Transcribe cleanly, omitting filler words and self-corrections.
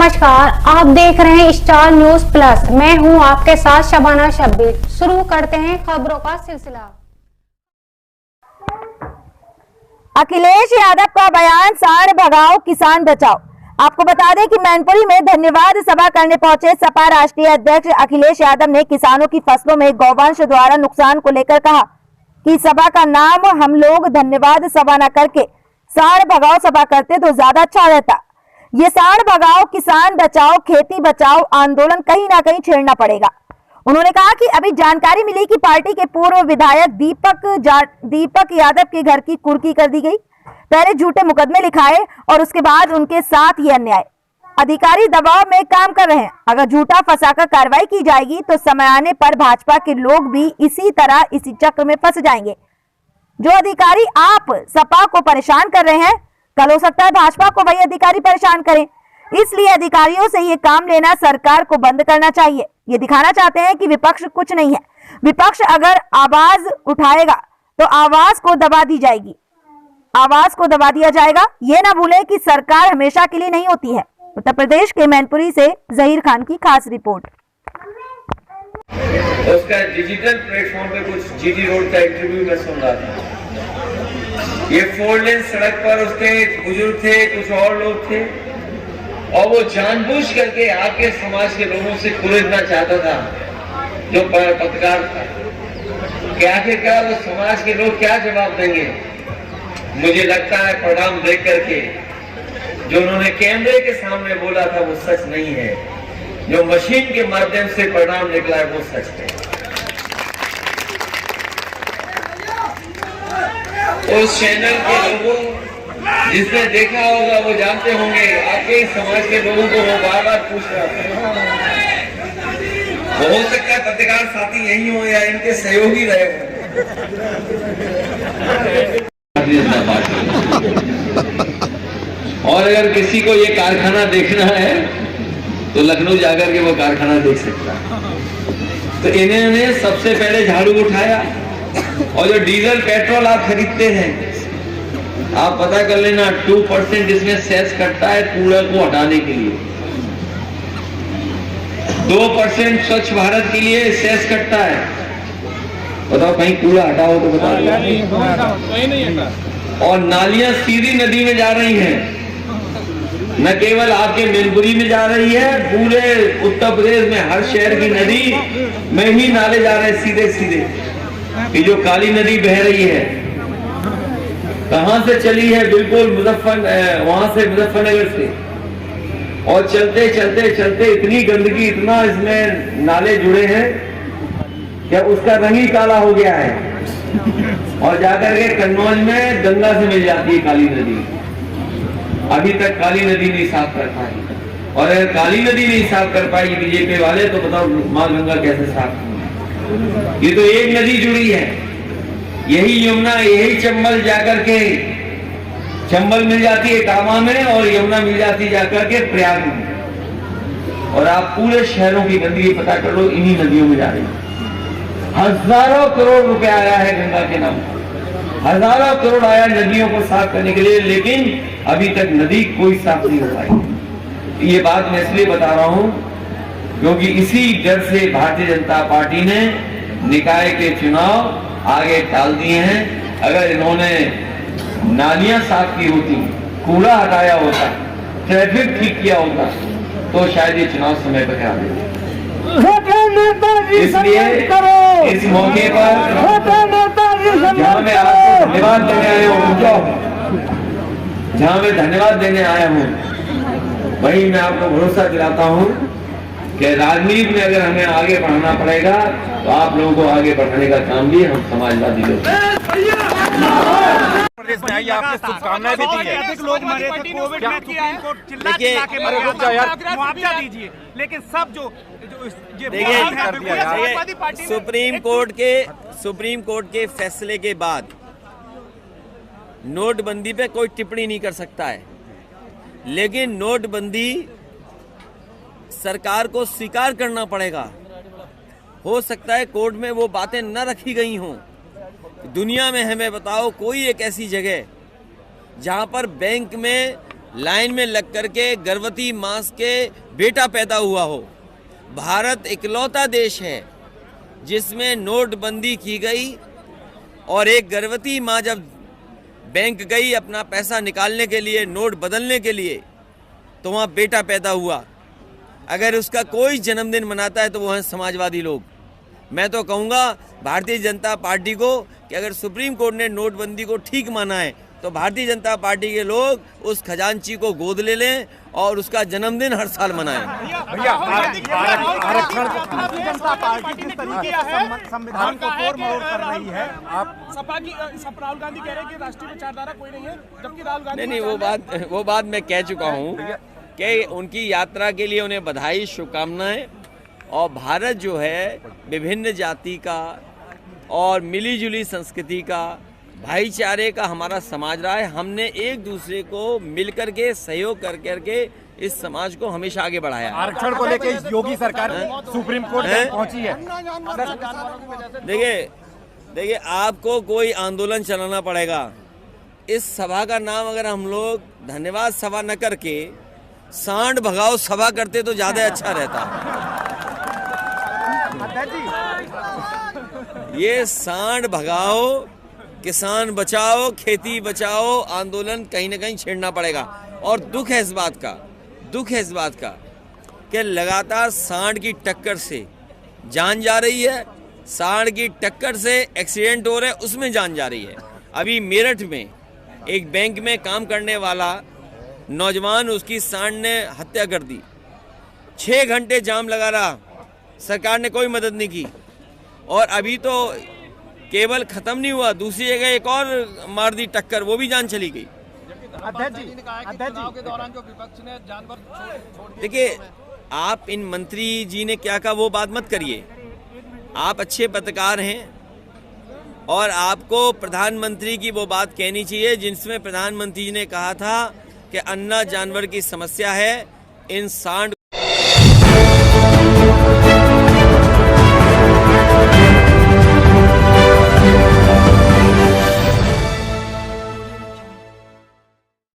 नमस्कार, आप देख रहे हैं स्टार न्यूज प्लस। मैं हूं आपके साथ शबाना शब्बीर। शुरू करते हैं खबरों का सिलसिला। अखिलेश यादव का बयान, सांड भगाओ किसान बचाओ। आपको बता दें कि मैनपुरी में धन्यवाद सभा करने पहुंचे सपा राष्ट्रीय अध्यक्ष अखिलेश यादव ने किसानों की फसलों में गौवंश द्वारा नुकसान को लेकर कहा कि सभा का नाम हम लोग धन्यवाद सभा न करके सांड भगाओ सभा करते तो ज्यादा अच्छा रहता। ये सांड भगाओ किसान बचाओ खेती बचाओ आंदोलन कहीं ना कहीं छेड़ना पड़ेगा। उन्होंने कहा कि अभी जानकारी मिली कि पार्टी के पूर्व विधायक दीपक यादव के घर की कुर्की कर दी गई। पहले झूठे मुकदमे लिखाए और उसके बाद उनके साथ ये अन्याय। अधिकारी दबाव में काम कर रहे हैं। अगर झूठा फंसाकर कार्रवाई की जाएगी तो समय आने पर भाजपा के लोग भी इसी तरह इसी चक्र में फंस जाएंगे। जो अधिकारी आप सपा को परेशान कर रहे हैं, कल हो सकता है भाजपा को वही अधिकारी परेशान करें। इसलिए अधिकारियों से ये काम लेना सरकार को बंद करना चाहिए। ये दिखाना चाहते हैं कि विपक्ष कुछ नहीं है। विपक्ष अगर आवाज उठाएगा तो आवाज को दबा दी जाएगी, आवाज को दबा दिया जाएगा। ये ना भूलें कि सरकार हमेशा के लिए नहीं होती है। उत्तर प्रदेश के मैनपुरी से जहीर खान की खास रिपोर्ट। उसका डिजिटल प्लेटफॉर्म पे कुछ जीटी रोड का इंटरव्यू में सुन रहा था। ये 4 लेन सड़क पर उसके बुजुर्ग थे, कुछ और लोग थे, और वो जानबूझ करके आपके समाज के लोगों से खुलना चाहता था, जो पत्रकार था। कि आखिरकार वो समाज के लोग क्या जवाब देंगे। मुझे लगता है परिणाम देख करके जो उन्होंने कैमरे के सामने बोला था वो सच नहीं है। जो मशीन के माध्यम से परिणाम निकला है वो सच है। उस चैनल के लोगों जिसने देखा होगा वो जानते होंगे, आपके समाज के लोगों को वो बार बार पूछ रहा था। वो हो सकता है पत्रकार साथी यही हो या इनके सहयोगी रहे हो। और अगर किसी को ये कारखाना देखना है तो लखनऊ जाकर के वो कारखाना देख सकता है। तो इन्होंने सबसे पहले झाड़ू उठाया, और जो डीजल पेट्रोल आप खरीदते हैं, आप पता कर लेना 2% इसमें सेस कटता है कूड़ा को हटाने के लिए। 2% स्वच्छ भारत के लिए सेस कटता है। बताओ कहीं कूड़ा हटाओ तो बताओ। और नालियां सीधी नदी में जा रही हैं। न केवल आपके मैनपुरी में जा रही है, पूरे उत्तर प्रदेश में हर शहर की नदी में ही नाले जा रहे हैं सीधे सीधे। ये जो काली नदी बह रही है कहां से चली है? बिल्कुल वहां से मुजफ्फरनगर से। और चलते चलते चलते इतनी गंदगी, इतना इसमें नाले जुड़े हैं कि उसका रंग ही काला हो गया है। और जाकर के कन्नौज में गंगा से मिल जाती है काली नदी। अभी तक काली नदी नहीं साफ कर पाई। और अगर काली नदी नहीं साफ कर पाई बीजेपी वाले तो बताओ मां गंगा कैसे साफ? ये तो एक नदी जुड़ी है। यही यमुना, यही चंबल जाकर के, चंबल मिल जाती है कामा में और यमुना मिल जाती है जाकर के प्रयाग में। और आप पूरे शहरों की गंदगी पता कर लो, इन्हीं नदियों में जा रही है। हजारों करोड़ रुपए आया है गंगा के नाम, हजारों करोड़ आया नदियों को साफ करने के लिए, लेकिन अभी तक नदी कोई साफ नहीं हो पाई। ये बात मैं इसलिए बता रहा हूं क्योंकि इसी डर से भारतीय जनता पार्टी ने निकाय के चुनाव आगे टाल दिए हैं। अगर इन्होंने नालियां साफ की होती, कूड़ा हटाया होता, ट्रैफिक ठीक किया होता तो शायद ये चुनाव समय पर आ गए। इसलिए इस मौके पर जहां मैं आपको धन्यवाद देने आया हूँ, जहां मैं धन्यवाद देने आया हूँ, वही मैं आपको भरोसा दिलाता हूँ कि राजनीति में अगर हमें आगे बढ़ाना पड़ेगा तो आप लोगों को आगे बढ़ाने का काम भी हम समाजवादी लोग। आपने शुभकामनाएं भी दी है। लोग मरे थे कोविड में, सुप्रीम कोर्ट चिल्ला चिल्ला के मुआवजा दीजिए, लेकिन सब जो देखिए सुप्रीम कोर्ट के फैसले के बाद नोटबंदी पे कोई टिप्पणी नहीं कर सकता है, लेकिन नोटबंदी सरकार को स्वीकार करना पड़ेगा। हो सकता है कोर्ट में वो बातें न रखी गई हों। दुनिया में हमें बताओ कोई एक ऐसी जगह जहां पर बैंक में लाइन में लग करके गर्भवती माँ के बेटा पैदा हुआ हो। भारत इकलौता देश है जिसमें नोटबंदी की गई और एक गर्भवती माँ जब बैंक गई अपना पैसा निकालने के लिए, नोट बदलने के लिए, तो वहाँ बेटा पैदा हुआ। अगर उसका कोई जन्मदिन मनाता है तो वो हैं समाजवादी लोग। मैं तो कहूँगा भारतीय जनता पार्टी को कि अगर सुप्रीम कोर्ट ने नोटबंदी को ठीक माना है तो भारतीय जनता पार्टी के लोग उस खजांची को गोद ले लें और उसका जन्मदिन हर साल मनाएं। भैया आरक्षण भारतीय जनता पार्टी किस तरीके है संविधान को तोड़-मरोड़ कर रही है। आप सपा की राहुल गांधी कह रहे हैं कि राष्ट्रीय विचारधारा कोई नहीं है, जबकि राहुल गांधी नहीं, वो बात मैं कह चुका हूँ कि उनकी यात्रा के लिए उन्हें बधाई, शुभकामनाएं। और भारत जो है विभिन्न जाति का और मिलीजुली संस्कृति का, भाईचारे का हमारा समाज रहा है। हमने एक दूसरे को मिलकर के सहयोग कर करके इस समाज को हमेशा आगे बढ़ाया। आरक्षण को लेकर इस योगी सरकार सुप्रीम कोर्ट तक पहुंची है। देखिए आपको कोई आंदोलन चलाना पड़ेगा। इस सभा का नाम अगर हम लोग धन्यवाद सभा न करके सांड भगाओ सभा करते तो ज्यादा अच्छा रहता। ये सांड भगाओ, किसान बचाओ, खेती बचाओ आंदोलन कहीं ना कहीं छेड़ना पड़ेगा। और दुख है इस बात का कि लगातार सांड की टक्कर से जान जा रही है, सांड की टक्कर से एक्सीडेंट हो रहे हैं, उसमें जान जा रही है। अभी मेरठ में एक बैंक में काम करने वाला नौजवान, उसकी सांड ने हत्या कर दी। 6 घंटे जाम लगा रहा, सरकार ने कोई मदद नहीं की। और अभी तो केवल खत्म नहीं हुआ, दूसरी जगह एक और मार दी टक्कर, वो भी जान चली गई। देखिए आप इन मंत्री जी ने क्या कहा वो बात मत करिए। आप अच्छे पत्रकार हैं और आपको प्रधानमंत्री की वो बात कहनी चाहिए जिसमें प्रधानमंत्री जी ने कहा था कि अन्ना जानवर की समस्या है, इन सांड